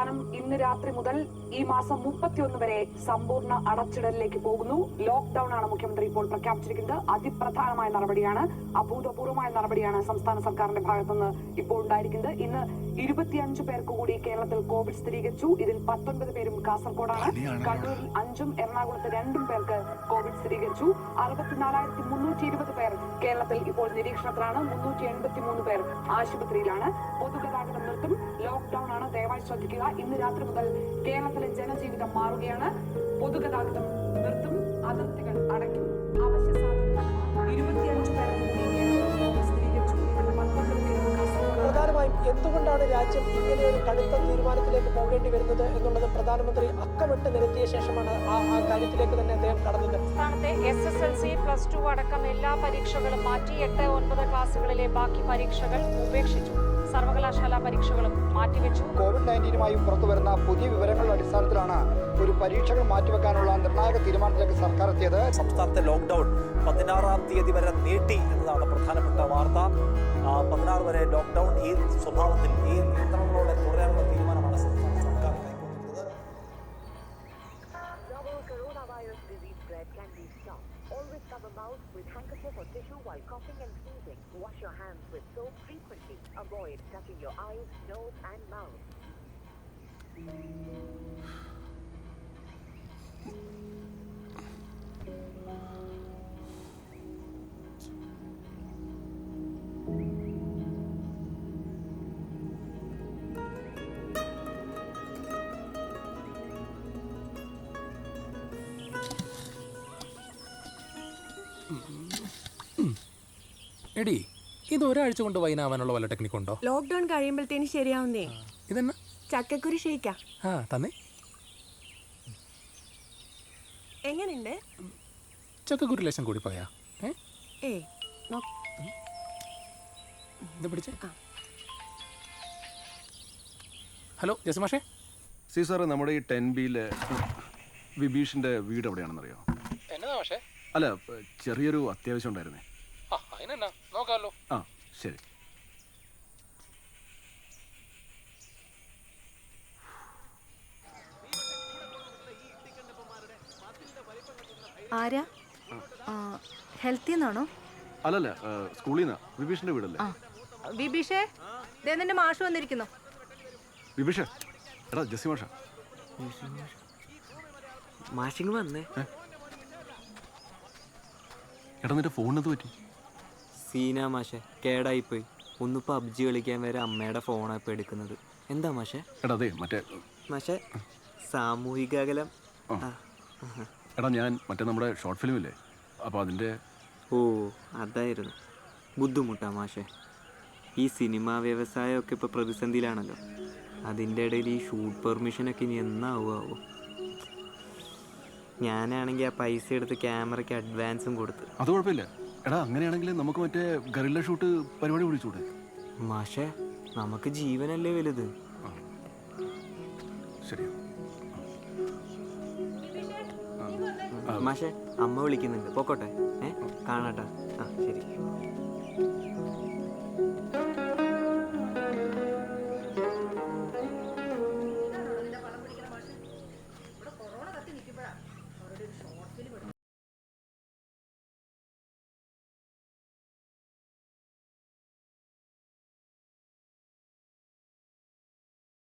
സംസ്ഥാനം ഇന്ന് രാത്രി മുതൽ ഈ മാസം 31 വരെ സമ്പൂർണ്ണ അടച്ചിടലിലേക്ക് പോകുന്നു. ലോക്ക്ഡൌൺ ആണ് മുഖ്യമന്ത്രി ഇപ്പോൾ പ്രഖ്യാപിച്ചിരിക്കുന്നത്. അതിപ്രധാനമായ നടപടിയാണ്, അഭൂതപൂർവമായ നടപടിയാണ് സംസ്ഥാന സർക്കാരിന്റെ ഭാഗത്തുനിന്ന് ഇപ്പോൾ ഉണ്ടായിരിക്കുന്നത്. ഇന്ന് 25 പേർക്ക് കൂടി കേരളത്തിൽ കോവിഡ് സ്ഥിരീകരിച്ചു. ഇതിൽ 19 പേരും കാസർഗോഡാണ്. കണ്ണൂരിൽ 5ഉം എറണാകുളത്ത് 2 പേർക്ക് കോവിഡ് സ്ഥിരീകരിച്ചു. 64,320 പേർ കേരളത്തിൽ ഇപ്പോൾ നിരീക്ഷണത്തിലാണ്. 383 പേർ ആശുപത്രിയിലാണ്. പൊതുഗതാഗതം നിർത്തും. ലോക്ക്ഡൌൺ ആണ്, ദയവായി ശ്രദ്ധിക്കുക. ഇന്ന് രാത്രി മുതൽ കേരളത്തിലെ ജനജീവിതം മാറുകയാണ്. പൊതുഗതാഗതം നിർത്തും, അതിർത്തികൾ അടയ്ക്കും. അവശ്യ സാധനങ്ങൾ 25 പേർക്ക് കൂടി കേരളത്തിൽ കോവിഡ് സ്ഥിരീകരിച്ചു. ഇതിൽ 19 പേരും കാസർഗോഡ്. പ്രധാനമായും എന്തുകൊണ്ടാണ് രാജ്യം ഇങ്ങനെ ഒരു കടുത്ത തീരുമാനത്തിലേക്ക് പോകേണ്ടി വരുന്നത് എന്നുള്ളത് പ്രധാനമന്ത്രി അക്കമിട്ട് നിരത്തിയ ശേഷമാണ് ആ കാര്യത്തിലേക്ക് തന്നെ അദ്ദേഹം കടന്നത്. സംസ്ഥാനത്തെ SSLC, +2 അടക്കം എല്ലാ പരീക്ഷകളും മാറ്റി. 8, 9 ക്ലാസുകളിലെ ബാക്കി പരീക്ഷകൾ ഉപേക്ഷിച്ചു. സർവകലാശാല പരീക്ഷകളും മാറ്റിവെച്ചു. കോവിഡ്-19 പുറത്തുവരുന്ന പുതിയ വിവരങ്ങളുടെ അടിസ്ഥാനത്തിലാണ് ഒരു പരീക്ഷകൾ മാറ്റിവെക്കാനുള്ള നിർണായക തീരുമാനത്തിലേക്ക് സർക്കാർ എത്തിയത്. സംസ്ഥാനത്തെ ലോക്ക്ഡൌൺ 16-ാം തീയതി വരെ നീട്ടി എന്നതാണ് പ്രധാനപ്പെട്ട വാർത്ത. 16 വരെ ലോക്ക്ഡൌൺ ഈ സ്വഭാവത്തിൽ ഈ നിയന്ത്രണങ്ങളോടെ തുടരാനുള്ള തീരുമാനമാണ് സംസ്ഥാന സർക്കാർ കൈക്കൊണ്ടിരിക്കുന്നത്. Always cover mouth with handkerchief or tissue while coughing and sneezing. Wash your hands with soap frequently. Avoid touching your eyes, nose and mouth. എടി, ഇത് ഒരാഴ്ച കൊണ്ട് വൈനാവാനുള്ള വല്ല ടെക്നിക് ഉണ്ടോ? ലോക്ക്ഡൌൺ കഴിയുമ്പോഴത്തേന് ശരിയാവുന്നേ. ഇതെന്നാ ചക്കക്കുരു ഷേക്കാ. തന്നെ എങ്ങനെയുണ്ട്? ചക്കക്കുരു ലേശം കൂടി പോയാ? ഇത് പിടിച്ചേ. ഹലോ ജസമാഷേ. സാർ, നമ്മുടെ ഈ 10B വിഭീഷിന്റെ വീട് എവിടെയാണെന്നറിയോ? എന്നതാ മാഷേ? അല്ല, ചെറിയൊരു അത്യാവശ്യം ഉണ്ടായിരുന്നേ. അതിനെന്നാ, നോക്കാമല്ലോ. ശരി. ആരാ? ഹെൽത്തി എന്നാണോ? അല്ലല്ല, സ്കൂളിൽ നിന്നാ. വിഭീഷിന്റെ വീടല്ലേ? വിഭീഷേ, നിന്റെ മാഷ് വന്നിരിക്കുന്നു. വിഭീഷ, എടാ ജസി മാഷ. മാഷിങ് വന്നേ. എടാ, നിന്റെ ഫോണിനത് പറ്റി? സീന മാഷെ, കേടായിപ്പോയി. ഒന്ന് PUBG കളിക്കാൻ വരെ അമ്മയുടെ ഫോണാണ് ഇപ്പോൾ എടുക്കുന്നത്. എന്താ മാഷെ? എടാ അതെ, മറ്റേ മാഷെ, സാമൂഹിക അകലം. എടാ, ഞാൻ മറ്റേ നമ്മുടെ ഷോർട്ട് ഫിലിമില്ലേ, അപ്പോൾ അതിൻ്റെ. ഓ, അതായിരുന്നു. ബുദ്ധിമുട്ടാ മാഷെ. ഈ സിനിമാ വ്യവസായമൊക്കെ ഇപ്പോൾ പ്രതിസന്ധിയിലാണല്ലോ. അതിൻ്റെ ഇടയിൽ ഈ ഷൂട്ട് പെർമിഷനൊക്കെ ഇനി എന്നാവുമോ? ഞാനാണെങ്കിൽ ആ പൈസ എടുത്ത് ക്യാമറയ്ക്ക് അഡ്വാൻസും കൊടുത്ത്. അത് കുഴപ്പമില്ല. എടാ, അങ്ങനെയാണെങ്കിൽ നമുക്ക് മറ്റേ ഗറില്ല ഷൂട്ട് പരിപാടി വിളിച്ചൂടെ? മാഷെ, നമുക്ക് ജീവനല്ലേ വലുത്. ശരി മാഷെ, അമ്മ വിളിക്കുന്നുണ്ട്, പൊക്കോട്ടെ. കാണാട്ടാ. ശരി.